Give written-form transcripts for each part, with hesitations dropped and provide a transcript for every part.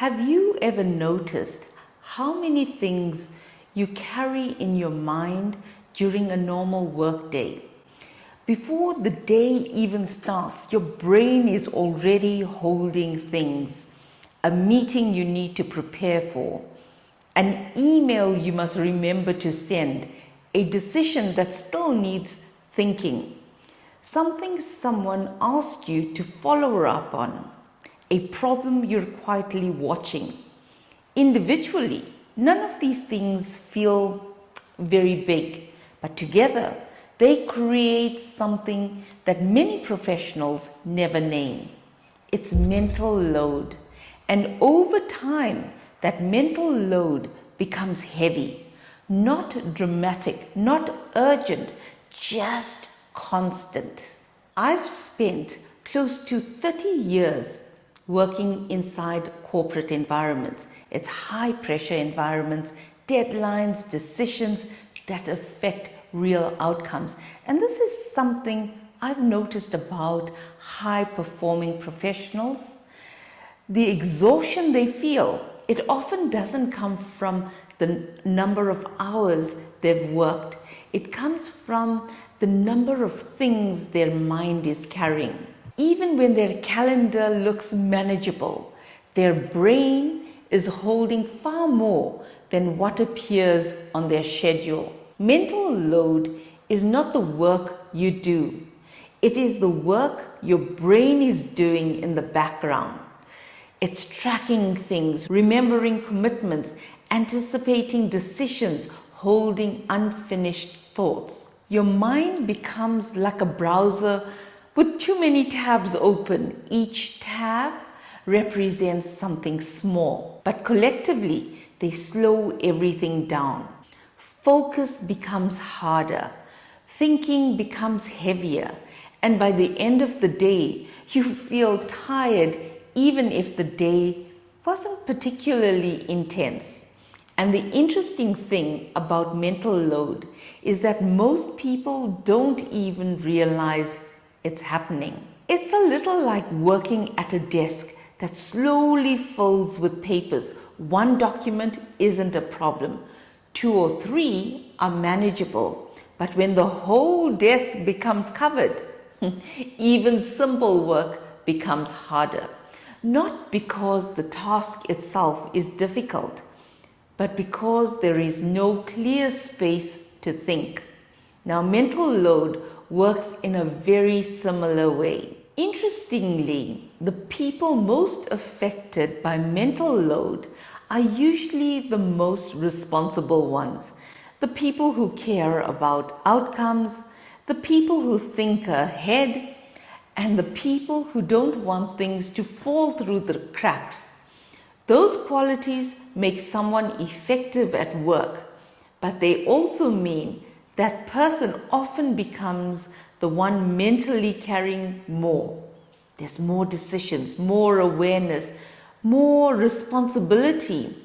Have you ever noticed how many things you carry in your mind during a normal work day? Before the day even starts, your brain is already holding things. A meeting you need to prepare for, an email you must remember to send, a decision that still needs thinking, something someone asked you to follow up on, a problem you're quietly watching. Individually, none of these things feel very big, but together they create something that many professionals never name. It's mental load. And over time, that mental load becomes heavy, not dramatic, not urgent, just constant. I've spent close to 30 years working inside corporate environments. It's high pressure environments, deadlines, decisions that affect real outcomes. And this is something I've noticed about high performing professionals. The exhaustion they feel, it often doesn't come from the number of hours they've worked. It comes from the number of things their mind is carrying. Even when their calendar looks manageable, their brain is holding far more than what appears on their schedule. Mental load is not the work you do. It is the work your brain is doing in the background. It's tracking things, remembering commitments, anticipating decisions, holding unfinished thoughts. Your mind becomes like a browser with too many tabs open. Each tab represents something small, but collectively they slow everything down. Focus becomes harder, thinking becomes heavier, and by the end of the day, you feel tired even if the day wasn't particularly intense. And the interesting thing about mental load is that most people don't even realize it's happening. It's a little like working at a desk that slowly fills with papers. One document isn't a problem. 2 or 3 are manageable. But when the whole desk becomes covered, even simple work becomes harder. Not because the task itself is difficult, but because there is no clear space to think. Now, mental load works in a very similar way. Interestingly, the people most affected by mental load are usually the most responsible ones. The people who care about outcomes, the people who think ahead, and the people who don't want things to fall through the cracks. Those qualities make someone effective at work, but they also mean that person often becomes the one mentally carrying more. There's more decisions, more awareness, more responsibility.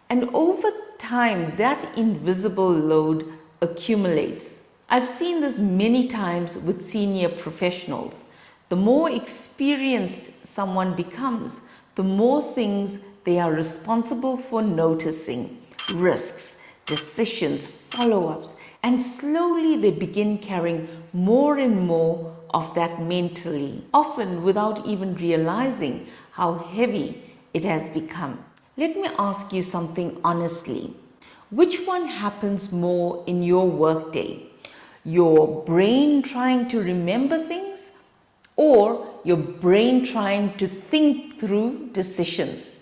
And over time, that invisible load accumulates. I've seen this many times with senior professionals. The more experienced someone becomes, the more things they are responsible for noticing, risks, decisions, follow-ups, and slowly they begin carrying more and more of that mentally, often without even realizing how heavy it has become. Let me ask you something honestly. Which one happens more in your workday? Your brain trying to remember things, or your brain trying to think through decisions?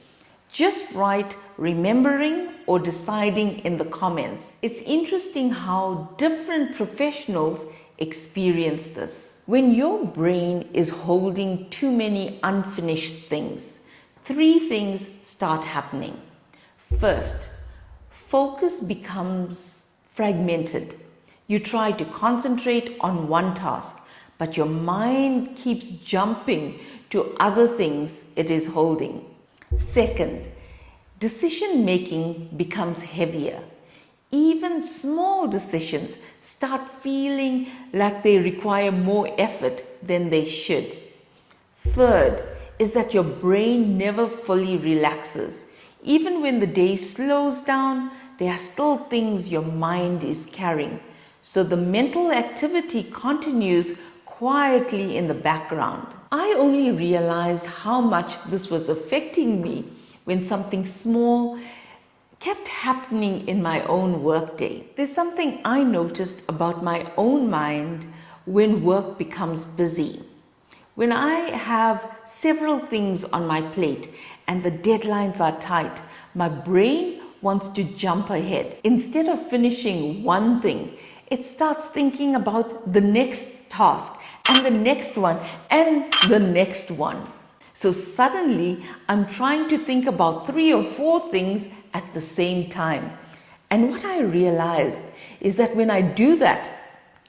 Just write remembering or deciding in the comments. It's interesting how different professionals experience this. When your brain is holding too many unfinished things, 3 things start happening. First, focus becomes fragmented. You try to concentrate on one task, but your mind keeps jumping to other things it is holding. Second, decision making becomes heavier. Even small decisions start feeling like they require more effort than they should. Third, is that your brain never fully relaxes. Even when the day slows down, there are still things your mind is carrying. So the mental activity continues quietly in the background. I only realized how much this was affecting me when something small kept happening in my own workday. There's something I noticed about my own mind when work becomes busy. When I have several things on my plate and the deadlines are tight, my brain wants to jump ahead. Instead of finishing one thing, it starts thinking about the next task and the next one and the next one. So suddenly, I'm trying to think about 3 or 4 things at the same time. And what I realized is that when I do that,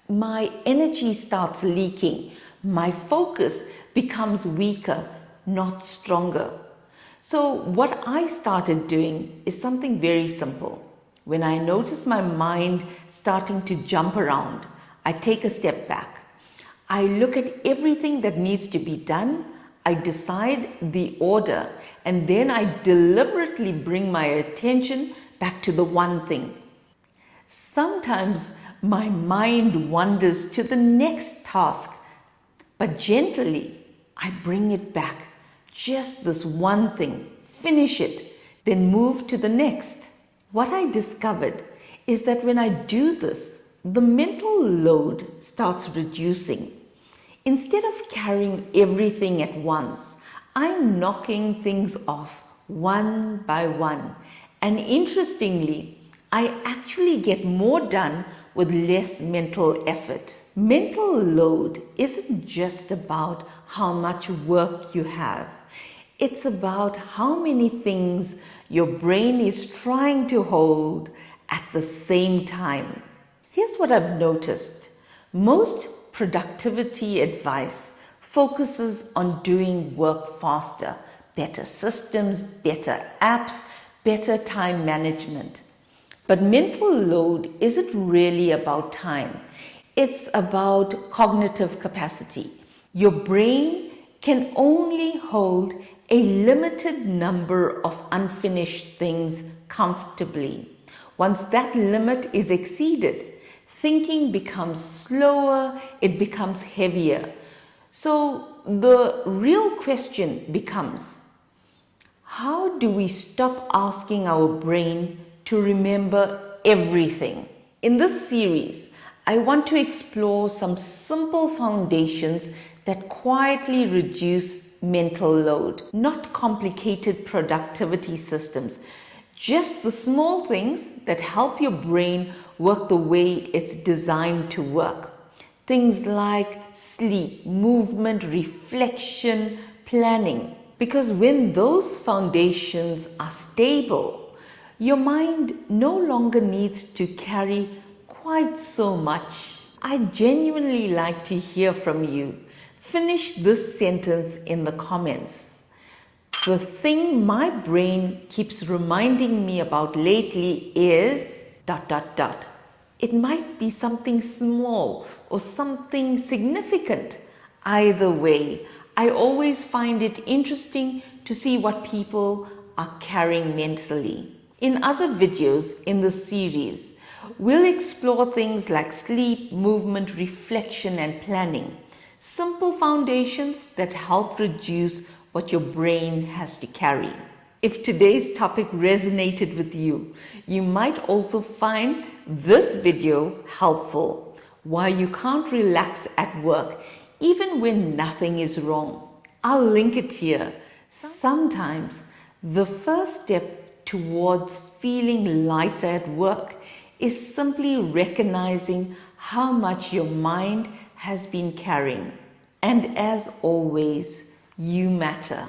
my energy starts leaking. My focus becomes weaker, not stronger. So what I started doing is something very simple. When I notice my mind starting to jump around, I take a step back. I look at everything that needs to be done. I decide the order, and then I deliberately bring my attention back to the one thing. Sometimes my mind wanders to the next task, but gently I bring it back. Just this one thing, finish it, then move to the next. What I discovered is that when I do this, the mental load starts reducing. Instead of carrying everything at once, I'm knocking things off one by one. And interestingly, I actually get more done with less mental effort. Mental load isn't just about how much work you have. It's about how many things your brain is trying to hold at the same time. Here's what I've noticed. Most productivity advice focuses on doing work faster, better systems, better apps, better time management. But mental load isn't really about time. It's about cognitive capacity. Your brain can only hold a limited number of unfinished things comfortably. Once that limit is exceeded, thinking becomes slower, it becomes heavier. So the real question becomes, how do we stop asking our brain to remember everything? In this series, I want to explore some simple foundations that quietly reduce mental load, not complicated productivity systems, just the small things that help your brain work the way it's designed to work. Things like sleep, movement, reflection, planning. Because when those foundations are stable, your mind no longer needs to carry quite so much. I genuinely like to hear from you. Finish this sentence in the comments. The thing my brain keeps reminding me about lately is ... It might be something small or something significant. Either way, I always find it interesting to see what people are carrying mentally. In other videos in the series, we'll explore things like sleep, movement, reflection, and planning. Simple foundations that help reduce what your brain has to carry. If today's topic resonated with you, you might also find this video helpful. Why you can't relax at work even when nothing is wrong. I'll link it here. Sometimes the first step towards feeling lighter at work is simply recognizing how much your mind has been carrying. And as always, you matter.